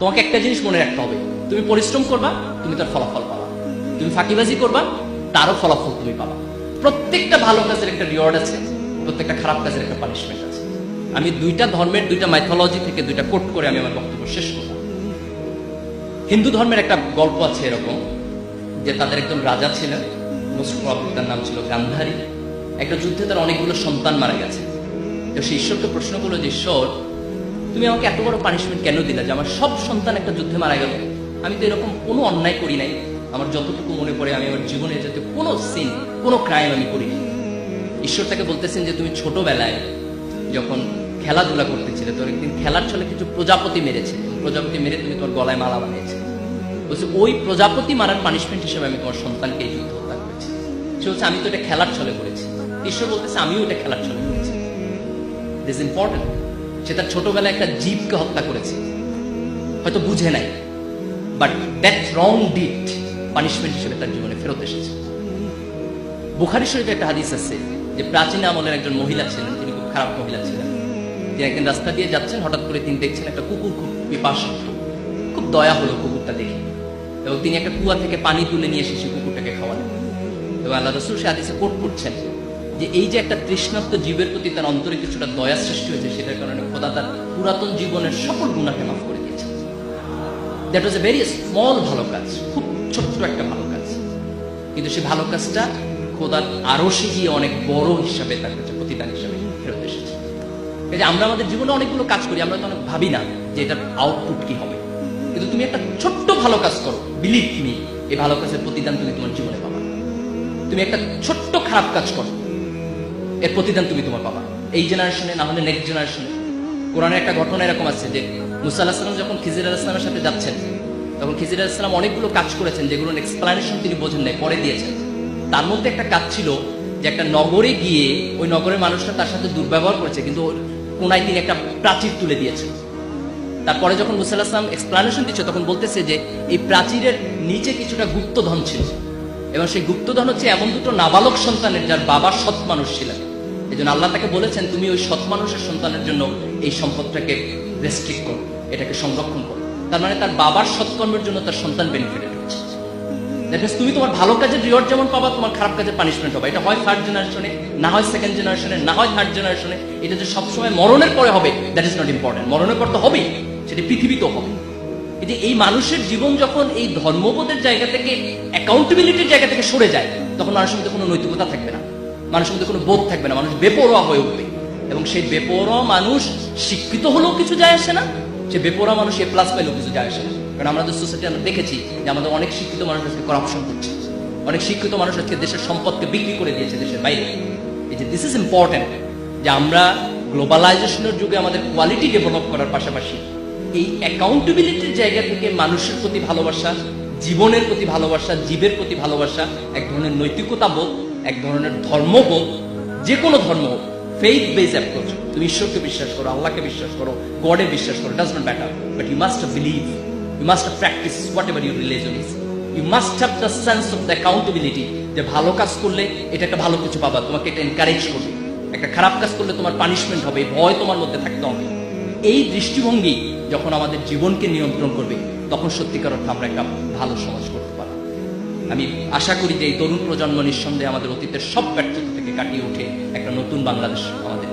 তোমাকে একটা জিনিস মনে রাখতে হবে, তুমি পরিশ্রম করবা, তুমি তার ফলাফল পাবা। তুমি ফাঁকিবাজি করবা, তারও ফলাফল তুমি পাবা। প্রত্যেকটা ভালো কাজের একটা রিওয়ার্ড আছে, প্রত্যেকটা খারাপ কাজের একটা পানিশমেন্ট আছে। আমি দুইটা ধর্মের দুইটা মাইথোলজি থেকে দুইটা কোট করে আমি আমার বক্তব্য শেষ করলাম। হিন্দু ধর্মের একটা গল্প আছে এরকম, যে তাদের একজন রাজা ছিলেন, মোস্ট প্রবাবলি তার নাম ছিল গান্ধারী। একটা যুদ্ধে তার অনেকগুলো সন্তান মারা গেছে। তো সে ঈশ্বরকে প্রশ্ন করলো যে, ঈশ্বর, তুমি আমাকে এত বড় পানিশমেন্ট কেন দিলে যে আমার সব সন্তান একটা যুদ্ধে মারা গেল? আমি তো এরকম কোনো অন্যায় করি নাই। আমার যতটুকু মনে পড়ে আমি আমার জীবনে যাতে কোনো সিন, কোনো ক্রাইম আমি করিনি। ঈশ্বর তাকে বলতেছেন যে তুমি ছোটবেলায় যখন খেলাধুলা করতেছিলে, তোর একদিন খেলার ছলে কিছু প্রজাপতি মেরেছে, প্রজাপতি মেরে তুমি তোমার গলায় মালা বানিয়েছে। বলছে ওই প্রজাপতি মারার পানিশমেন্ট হিসেবে আমি তোমার সন্তানকে এই যুদ্ধ হত্যা করেছি। সে বলছে আমি তো এটা খেলার ছলে করেছি। ঈশ্বর বলতেছে আমিও এটা খেলার ছলে করেছি। This important. সে তার ছোটবেলায় একটা জীবকে হত্যা করেছে, হয়তো বুঝে নাই, but that wrong did punishment হিসেবে তার জীবনে ফেরত এসেছে। বুখারী শরীফে একটা হাদিস আছে যে প্রাচীন আমলের একজন মহিলা ছিলেন, তিনি খুব খারাপ মহিলা ছিলেন। তিনি একদিন রাস্তা দিয়ে যাচ্ছেন, হঠাৎ করে তিনি দেখছেন একটা কুকুর খুব পিপাসার্থ। খুব দয়া হলো কুকুরটা দেখে, এবং তিনি একটা কুয়া থেকে পানি তুলে নিয়ে এসে সেই কুকুরটাকে খাওয়ালেন। এবং আল্লাহ রাসূল সে হাদিসে কোট করছেন যে এই যে একটা তৃষ্ণার্ত জীবের প্রতি তার অন্তরে কিছুটা দয়া সৃষ্টি হয়েছে, সেটার কারণে খোদা তার পুরাতন জীবনের সকল গুনাহকে মাফ করে দিয়েছেন। That was a very small ভালো কাজ, খুব ছোট্ট একটা ভালো কাজ, কিন্তু সেই ভালো কাজটা খোদার আরশে গিয়ে অনেক বড় হিসাবে তার কাছে প্রতিদান হিসাবে ফেরত এসেছে। এই যে আমরা আমাদের জীবনে অনেকগুলো কাজ করি, আমরা তো অনেক ভাবি না যে এটার আউটপুট কি হবে, কিন্তু তুমি একটা ছোট্ট ভালো কাজ করো, বিলিভ মি, এই ভালো কাজের প্রতিদান তুমি তোমার জীবনে পাবা। তুমি একটা ছোট্ট খারাপ কাজ করো, এর প্রতিদান তুমি তোমার পাবা, এই জেনারেশনে না হলে নেক্সট জেনারেশনে। কোরআনের একটা ঘটনা এরকম আছে যে মুসা আলাইহিস সালাম যখন খিজির আলাইহিস সালামের সাথে যাচ্ছেন, তখন খিজির আলাইহিস সালাম অনেকগুলো কাজ করেছেন যেগুলোর এক্সপ্লানেশন তিনি বোঝেন নাই, পরে দিয়েছেন। তার মধ্যে একটা কাজ ছিল যে একটা নগরে গিয়ে ওই নগরের মানুষরা তার সাথে দুর্ব্যবহার করেছে, কিন্তু কোনায় তিনি একটা প্রাচীর তুলে দিয়েছেন। তারপরে যখন মুসা আলাইহিস সালাম এক্সপ্লানেশন দিচ্ছে, তখন বলতেছে যে এই প্রাচীরের নিচে কিছুটা গুপ্তধন ছিল, এবং সেই গুপ্তধন হচ্ছে এমন দুটো নাবালক সন্তানের যার বাবা সৎ মানুষ ছিলেন। এই জন্য আল্লাহ তাকে বলেছেন তুমি ওই সৎ মানুষের সন্তানের জন্য এই সম্পদটাকে রেস্ট্রিক্ট করো, এটাকে সংরক্ষণ করো। তার মানে তার বাবার সৎকর্মের জন্য তার সন্তান বেনিফিটেড হচ্ছে। তুমি তোমার ভালো কাজের রিওয়ার্ড যেমন পাবা, তোমার খারাপ কাজের পানিশমেন্ট হবে। এটা হয় থার্ড জেনারেশনে, না হয় সেকেন্ড জেনারেশনে, না হয় থার্ড জেনারেশনে। এটা যে সবসময় মরণের পরে হবে দ্যাট ইজ নট ইম্পর্টেন্ট। মরণের পর তো হবেই, সেটা পৃথিবীতেও হবে। কিন্তু এই মানুষের জীবন যখন এই ধর্মবোধের জায়গা থেকে, অ্যাকাউন্টেবিলিটির জায়গা থেকে সরে যায়, তখন মানুষের মধ্যে কোনো নৈতিকতা থাকবে না, মানুষের মধ্যে কোনো বোধ থাকবে না, মানুষ বেপরোয়া হয়ে উঠবে। এবং সেই বেপরোয়া মানুষ শিক্ষিত হলেও কিছু যায় আসে না, সে বেপরোয়া মানুষ এ প্লাস পাইলেও কিছু যায় আসে না। কারণ আমাদের সোসাইটি আমরা দেখেছি যে আমাদের অনেক শিক্ষিত মানুষ আজকে করাপশন করছে, অনেক শিক্ষিত মানুষ আজকে দেশের সম্পদকে বিক্রি করে দিয়েছে দেশের বাইরে। এই যে দিস ইজ ইম্পর্টেন্ট যে আমরা গ্লোবালাইজেশনের যুগে আমাদের কোয়ালিটি ডেভেলপ করার পাশাপাশি এই অ্যাকাউন্টেবিলিটির জায়গা থেকে মানুষের প্রতি ভালোবাসা, জীবনের প্রতি ভালোবাসা, জীবের প্রতি ভালোবাসা, এক ধরনের নৈতিকতা বোধ, এক ধরনের ধর্মবোধ, যে কোনো ধর্ম হোক, ফেইথ বেস অ্যাপ্রোচ। তুমি ঈশ্বরকে বিশ্বাস করো, আল্লাহকে বিশ্বাস করো, গডে বিশ্বাস করো, does not matter, but you must believe, you must practice whatever your religion is. You must have the sense of the accountability, যে ভালো কাজ করলে এটা একটা ভালো কিছু পাবা, তোমাকে এটা এনকারেজ করবে। একটা খারাপ কাজ করলে তোমার পানিশমেন্ট হবে, ভয় তোমার মধ্যে থাকতে হবে। এই দৃষ্টিভঙ্গি যখন আমাদের জীবনকে নিয়ন্ত্রণ করবে, তখন সত্যিকার অর্থে আমরা একটা ভালো সমাজ করতে পারব। আমি আশা করি যে এই তরুণ প্রজন্ম নিঃসন্দেহে আমাদের অতীতের সব ব্যর্থতা থেকে কাটিয়ে উঠে একটা নতুন বাংলাদেশ আমাদের